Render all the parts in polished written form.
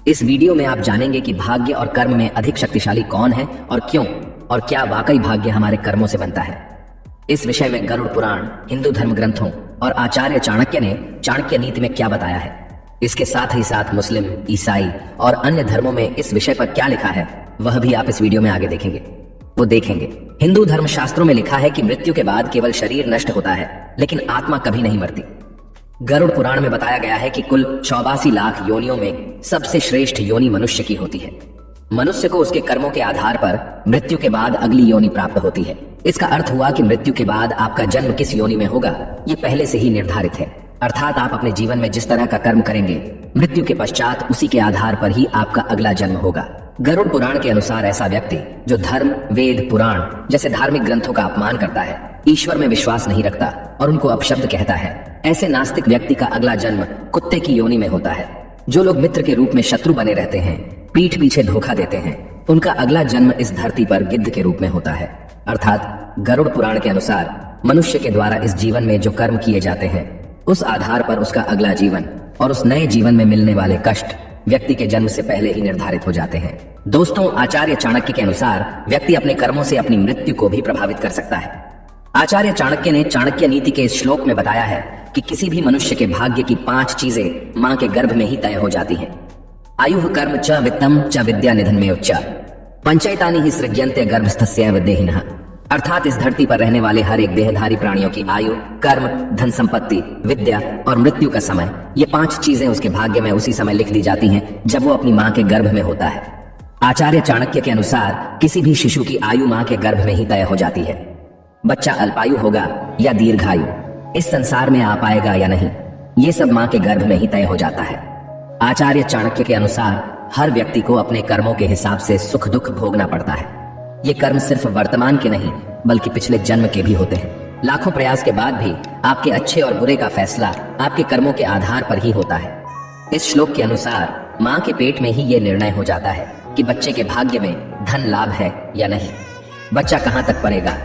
इस वीडियो में आप जानेंगे कि भाग्य और कर्म में अधिक शक्तिशाली कौन है और क्यों, और क्या वाकई भाग्य हमारे कर्मों से बनता है। इस विषय में गरुड़ पुराण, हिंदू धर्म ग्रंथों और आचार्य चाणक्य ने चाणक्य नीति में क्या बताया है। इसके साथ ही साथ मुस्लिम, ईसाई और अन्य धर्मों में इस विषय पर क्या लिखा है, वह भी आप इस वीडियो में आगे देखेंगे। हिंदू धर्म शास्त्रों में लिखा है कि मृत्यु के बाद केवल शरीर नष्ट होता है, लेकिन आत्मा कभी नहीं मरती। गरुड़ पुराण में बताया गया है कि कुल 84 लाख योनियों में सबसे श्रेष्ठ योनि मनुष्य की होती है। मनुष्य को उसके कर्मों के आधार पर मृत्यु के बाद अगली योनि प्राप्त होती है। इसका अर्थ हुआ कि मृत्यु के बाद आपका जन्म किस योनि में होगा, ये पहले से ही निर्धारित है। अर्थात आप अपने जीवन में जिस तरह का कर्म करेंगे, मृत्यु के पश्चात उसी के आधार पर ही आपका अगला जन्म होगा। गरुड़ पुराण के अनुसार ऐसा व्यक्ति जो धर्म, वेद, पुराण जैसे धार्मिक ग्रंथों का अपमान करता है, ईश्वर में विश्वास नहीं रखता और उनको अपशब्द कहता है, ऐसे नास्तिक व्यक्ति का अगला जन्म कुत्ते की योनि में होता है। जो लोग मित्र के रूप में शत्रु बने रहते हैं, पीठ पीछे धोखा देते हैं, उनका अगला जन्म इस धरती पर गिद्ध के रूप में होता है। अर्थात गरुड़ पुराण के अनुसार मनुष्य के द्वारा इस जीवन में जो कर्म किए जाते हैं, उस आधार पर उसका अगला जीवन और उस नए जीवन में मिलने वाले कष्ट व्यक्ति के जन्म से पहले ही निर्धारित हो जाते हैं। दोस्तों, आचार्य चाणक्य के अनुसार व्यक्ति अपने कर्मों से अपनी मृत्यु को भी प्रभावित कर सकता है। आचार्य चाणक्य ने चाणक्य नीति के इस श्लोक में बताया है कि किसी भी मनुष्य के भाग्य की 5 चीजें मां के गर्भ में ही तय हो जाती हैं। आयुः कर्म च वित्तम च विद्या निधनमेव च पंचैतानि ही सृज्यन्ते गर्भस्थस्यैव देहिनः। अर्थात इस धरती पर रहने वाले हर एक देहधारी प्राणियों की आयु, कर्म, धन संपत्ति, विद्या और मृत्यु का समय, ये 5 चीजें उसके भाग्य में उसी समय लिख दी जाती हैं जब वो अपनी मां के गर्भ में होता है। आचार्य चाणक्य के अनुसार किसी भी शिशु की आयु मां के गर्भ में ही तय हो जाती है। बच्चा अल्पायु होगा या दीर्घायु, इस संसार में आ पाएगा या नहीं, ये सब मां के गर्भ में ही तय हो जाता है। आचार्य चाणक्य के अनुसार हर व्यक्ति को अपने कर्मों के हिसाब से सुख दुख भोगना पड़ता है। ये कर्म सिर्फ वर्तमान के नहीं बल्कि पिछले जन्म के भी होते हैं। लाखों प्रयास के बाद भी आपके अच्छे और बुरे का फैसला आपके कर्मों के आधार पर ही होता है। इस श्लोक के अनुसार मां के पेट में ही ये निर्णय हो जाता है कि बच्चे के भाग्य में धन लाभ है या नहीं, बच्चा कहां तक पढ़ेगा,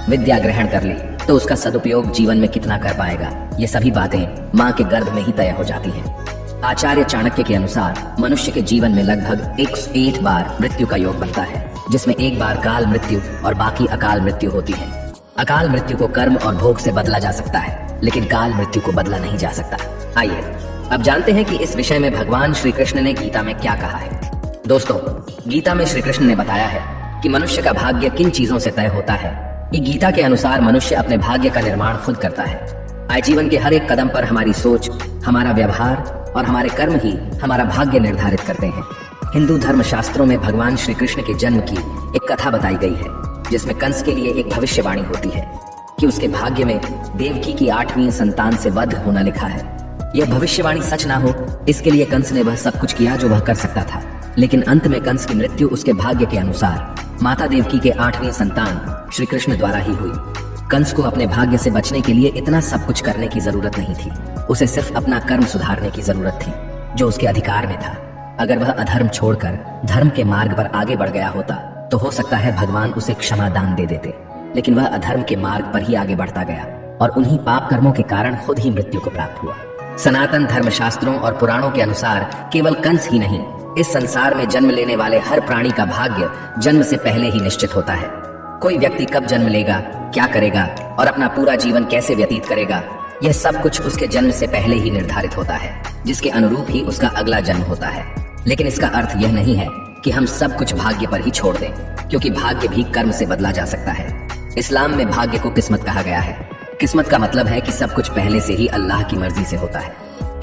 विद्या ग्रहण कर ली तो उसका सदुपयोग जीवन में कितना कर पाएगा, ये सभी बातें मां के गर्भ में ही तय हो जाती हैं। आचार्य चाणक्य के अनुसार मनुष्य के जीवन में लगभग 108 बार मृत्यु का योग बनता है, जिसमें एक बार काल मृत्यु और बाकी अकाल मृत्यु होती है। अकाल मृत्यु को कर्म और भोग से बदला जा सकता है, लेकिन काल मृत्यु को बदला नहीं जा सकता। आइए अब जानते हैं कि इस विषय में भगवान श्री कृष्ण ने गीता में क्या कहा है। दोस्तों, गीता में श्री कृष्ण ने बताया है कि मनुष्य का भाग्य किन चीजों से तय होता है। ये गीता के अनुसार मनुष्य अपने भाग्य का निर्माण खुद करता है। जीवन के हर एक कदम पर हमारी सोच, हमारा व्यवहार और हमारे कर्म ही हमारा भाग्य निर्धारित करते हैं। हिंदू धर्म शास्त्रों में भगवान श्री कृष्ण के जन्म की एक कथा बताई गई है, जिसमें कंस के लिए एक भविष्यवाणी होती है कि उसके भाग्य में देवकी की 8वीं संतान से वध होना लिखा है। यह भविष्यवाणी सच ना हो, इसके लिए कंस ने वह सब कुछ किया जो वह कर सकता था, लेकिन अंत में कंस की मृत्यु उसके भाग्य के अनुसार माता देवकी के 8वीं संतान श्री कृष्ण द्वारा ही हुई। कंस को अपने भाग्य से बचने के लिए इतना सब कुछ करने की जरूरत नहीं थी, उसे सिर्फ अपना कर्म सुधारने की जरूरत थी जो उसके अधिकार में था। अगर वह अधर्म छोड़कर धर्म के मार्ग पर आगे बढ़ गया होता तो हो सकता है भगवान उसे क्षमा दान दे देते, लेकिन वह अधर्म के मार्ग पर ही आगे बढ़ता गया और उन्हीं पाप कर्मों के कारण खुद ही मृत्यु को प्राप्त हुआ। सनातन धर्म शास्त्रों और पुराणों के अनुसार केवल कंस ही नहीं, इस संसार में जन्म लेने वाले हर प्राणी का भाग्य जन्म से पहले ही निश्चित होता है। कोई व्यक्ति कब जन्म लेगा, क्या करेगा और अपना पूरा जीवन कैसे व्यतीत करेगा, यह सब कुछ उसके जन्म से पहले ही निर्धारित होता है, जिसके अनुरूप ही उसका अगला जन्म होता है। लेकिन इसका अर्थ यह नहीं है कि हम सब कुछ भाग्य पर ही छोड़ दें, क्योंकि भाग्य भी कर्म से बदला जा सकता है। इस्लाम में भाग्य को किस्मत कहा गया है। किस्मत का मतलब है कि सब कुछ पहले से ही अल्लाह की मर्जी से होता है।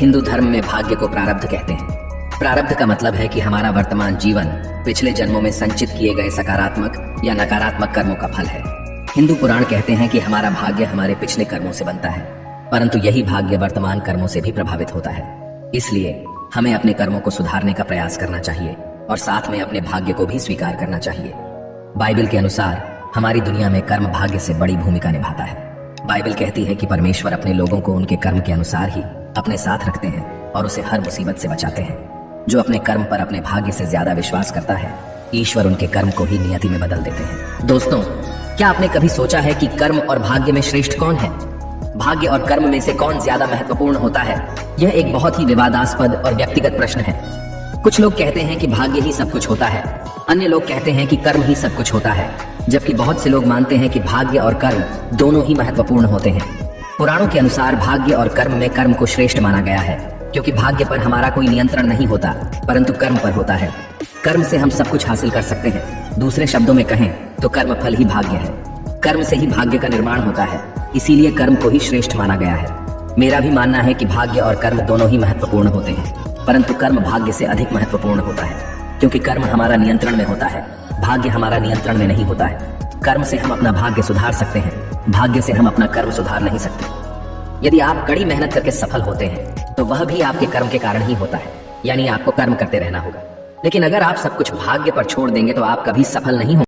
हिंदू धर्म में भाग्य को प्रारब्ध कहते हैं। प्रारब्ध का मतलब है कि हमारा वर्तमान जीवन पिछले जन्मों में संचित किए गए सकारात्मक या नकारात्मक कर्मों का फल है। हिंदू पुराण कहते हैं कि हमारा भाग्य हमारे पिछले कर्मों से बनता है, परंतु यही भाग्य वर्तमान कर्मों से भी प्रभावित होता है। इसलिए हमें अपने कर्मों को सुधारने का प्रयास करना चाहिए और साथ में अपने भाग्य को भी स्वीकार करना चाहिए। बाइबल के अनुसार हमारी दुनिया में कर्म भाग्य से बड़ी भूमिका निभाता है। बाइबल कहती है कि परमेश्वर अपने लोगों को उनके कर्म के अनुसार ही अपने साथ रखते हैं और उसे हर मुसीबत से बचाते हैं। जो अपने कर्म पर अपने भाग्य से ज्यादा विश्वास करता है, ईश्वर उनके कर्म को ही नियति में बदल देते हैं। दोस्तों, क्या आपने कभी सोचा है कि कर्म और भाग्य में श्रेष्ठ कौन है? भाग्य और कर्म में से कौन ज्यादा महत्वपूर्ण होता है? यह एक बहुत ही विवादास्पद और व्यक्तिगत प्रश्न है। कुछ लोग कहते हैं कि भाग्य ही सब कुछ होता है, अन्य लोग कहते हैं कि कर्म ही सब कुछ होता है, जबकि बहुत से लोग मानते हैं कि भाग्य और कर्म दोनों ही महत्वपूर्ण होते हैं। पुराणों के अनुसार भाग्य और कर्म में कर्म को श्रेष्ठ माना गया है, क्योंकि भाग्य पर हमारा कोई नियंत्रण नहीं होता, परंतु कर्म पर होता है। कर्म से हम सब कुछ हासिल कर सकते हैं। दूसरे शब्दों में कहें तो कर्म फल ही भाग्य है। कर्म से ही भाग्य का निर्माण होता है, इसीलिए कर्म को ही श्रेष्ठ माना गया है। मेरा भी मानना है कि भाग्य और कर्म दोनों ही महत्वपूर्ण होते हैं, परंतु कर्म भाग्य से अधिक महत्वपूर्ण होता है, क्योंकि कर्म हमारा नियंत्रण में होता है, भाग्य हमारा नियंत्रण में नहीं होता है। कर्म से हम अपना भाग्य सुधार सकते हैं, भाग्य से हम अपना कर्म सुधार नहीं सकते। यदि आप कड़ी मेहनत करके सफल होते हैं तो वह भी आपके कर्म के कारण ही होता है, यानी आपको कर्म करते रहना होगा। लेकिन अगर आप सब कुछ भाग्य पर छोड़ देंगे तो आप कभी सफल नहीं होंगे।